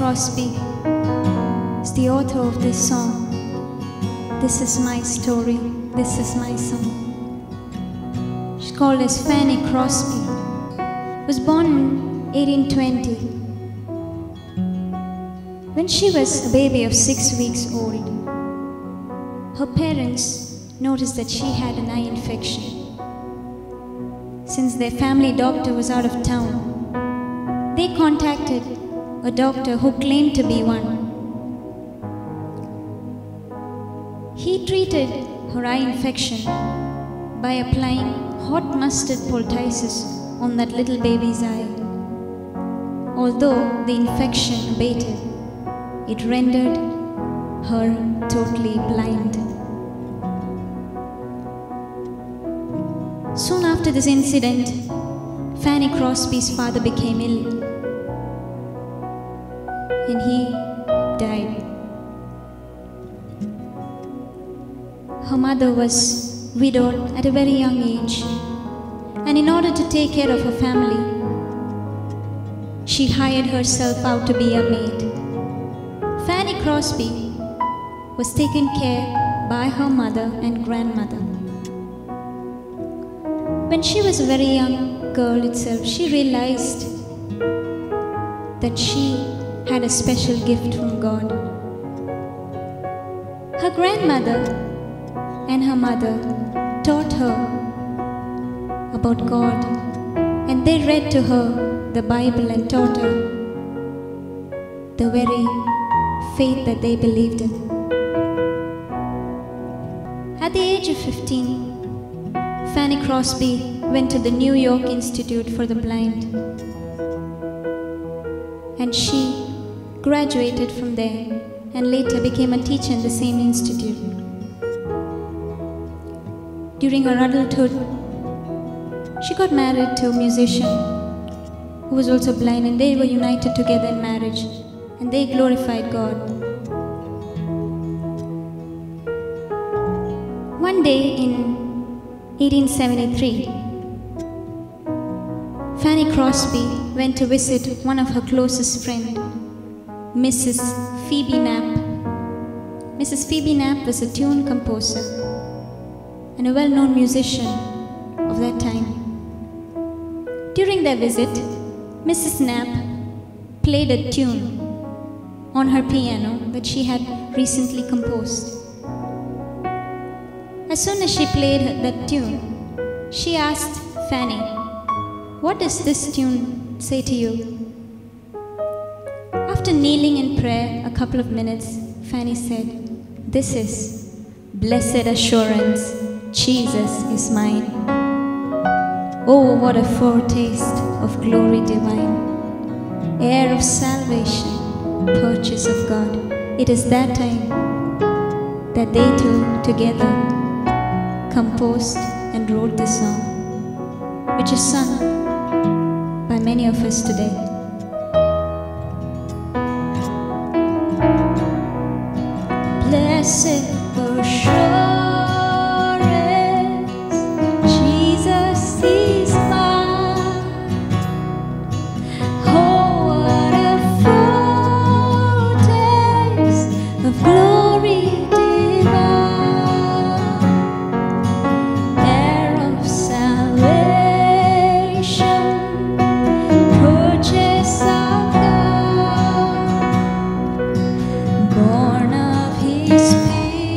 Crosby is the author of this song. This is my story, this is my song. She's called as Fanny Crosby. Was born in 1820. When she was a baby of 6 weeks old, her parents noticed that she had an eye infection. Since their family doctor was out of town, they contacted a doctor who claimed to be one. He treated her eye infection by applying hot mustard poultices on that little baby's eye. Although the infection abated, it rendered her totally blind. Soon after this incident, Fanny Crosby's father became ill and he died. Her mother was widowed at a very young age, and in order to take care of her family, she hired herself out to be a maid. Fanny Crosby was taken care by her mother and grandmother. When she was a very young girl itself, she realized that she had a special gift from God. Her grandmother and her mother taught her about God, and they read to her the Bible and taught her the very faith that they believed in. At the age of 15, Fanny Crosby went to the New York Institute for the Blind, and she graduated from there and later became a teacher in the same institute. During her adulthood, she got married to a musician who was also blind, and they were united together in marriage, and they glorified God. One day in 1873, Fanny Crosby went to visit one of her closest friends, Mrs. Phoebe Knapp. Mrs. Phoebe Knapp was a tune composer and a well-known musician of that time. During their visit, Mrs. Knapp played a tune on her piano that she had recently composed. As soon as she played that tune, she asked Fanny, "What does this tune say to you?" After kneeling in prayer a couple of minutes, Fanny said, "This is blessed assurance, Jesus is mine. Oh, what a foretaste of glory divine, heir of salvation, purchase of God." It is that time that they two together composed and wrote this song, which is sung by many of us today. Blessed assurance, Jesus is mine. Oh, what a foretaste of glory divine, heir of salvation, purchase of God, born of His Spirit.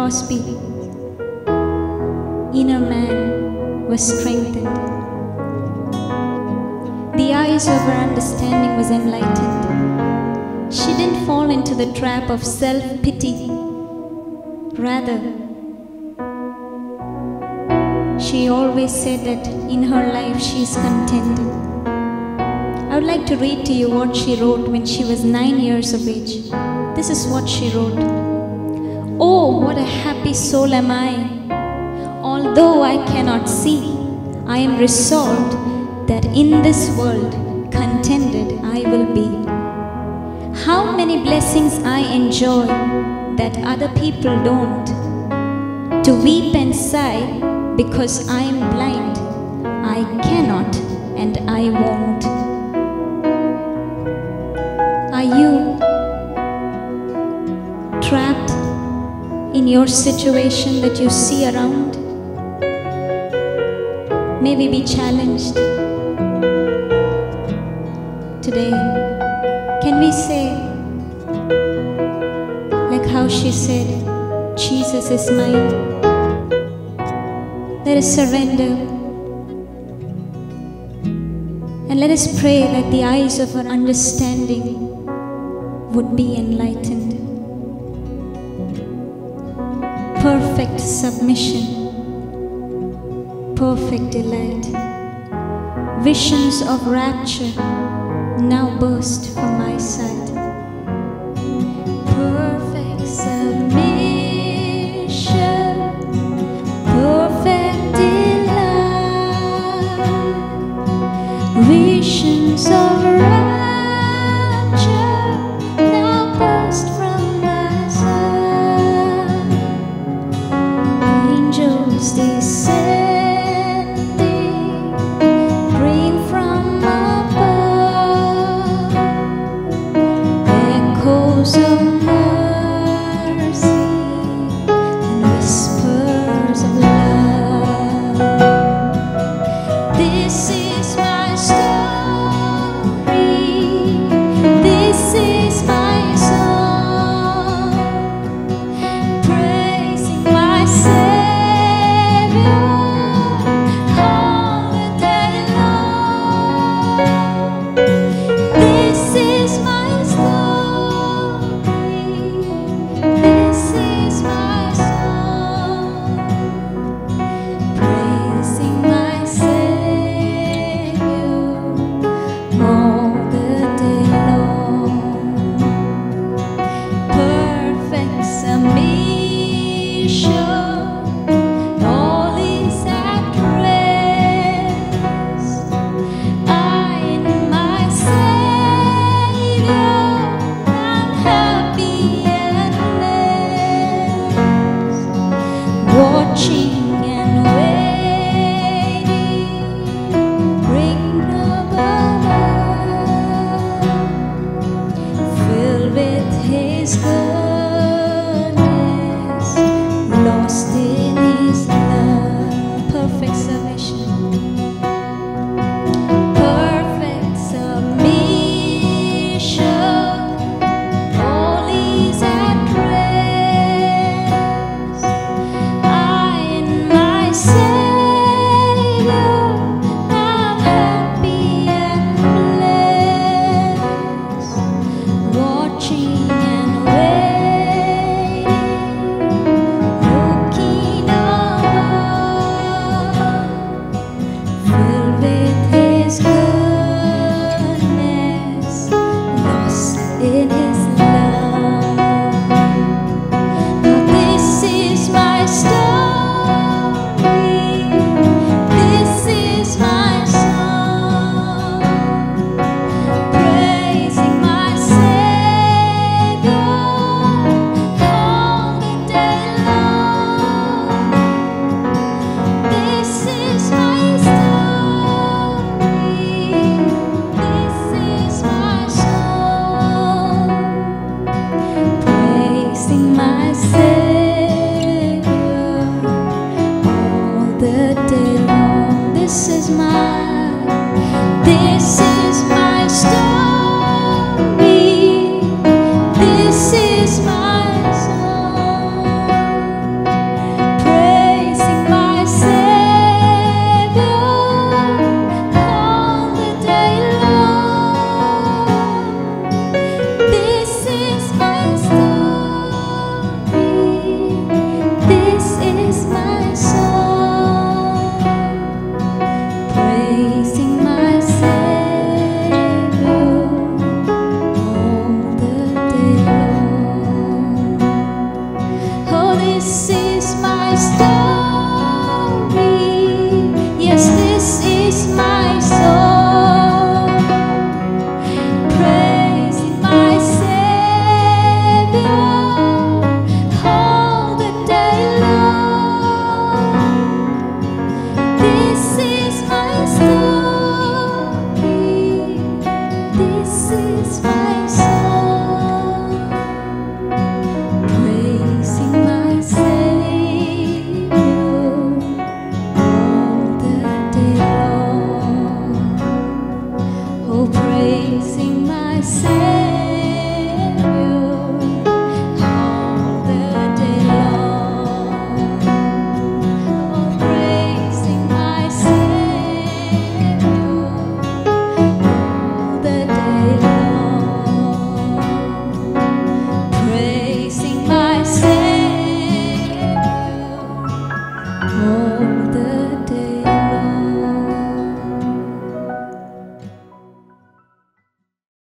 Crosby, inner man was strengthened. The eyes of her understanding was enlightened. She didn't fall into the trap of self-pity. Rather, she always said that in her life she is content. I would like to read to you what she wrote when she was 9 years of age. This is what she wrote. Oh, what a happy soul am I! Although I cannot see, I am resolved that in this world contented I will be. How many blessings I enjoy that other people don't. To weep and sigh because I am blind, I cannot and I won't. Are you trapped in your situation that you see around? Maybe be challenged today. Can we say, like how she said, Jesus is mine? Let us surrender and let us pray that the eyes of our understanding would be enlightened. Perfect submission, perfect delight, visions of rapture now burst from my sight. Perfect submission, perfect delight, visions of rapture now burst from my sight. Angels descending, bring from above echoes of mercy and whispers of love. This is my story, this is my song, praising my Savior all the day long. This is my story, this is my song, praising my Savior all the day long. Perfect submission, all is at rest. I in my Savior am happy and blessed, watching and waiting, bring above, filled with His goodness, lost in His love. Perfect submission, perfect submission, all is at rest. I in my Savior am happy and blessed, watching and waiting, looking above, filled with His goodness, lost in His love. Now this is my story, this is my song, praising my Savior all the day long. This is my story, this is my song, praising my Savior all the day long. This is my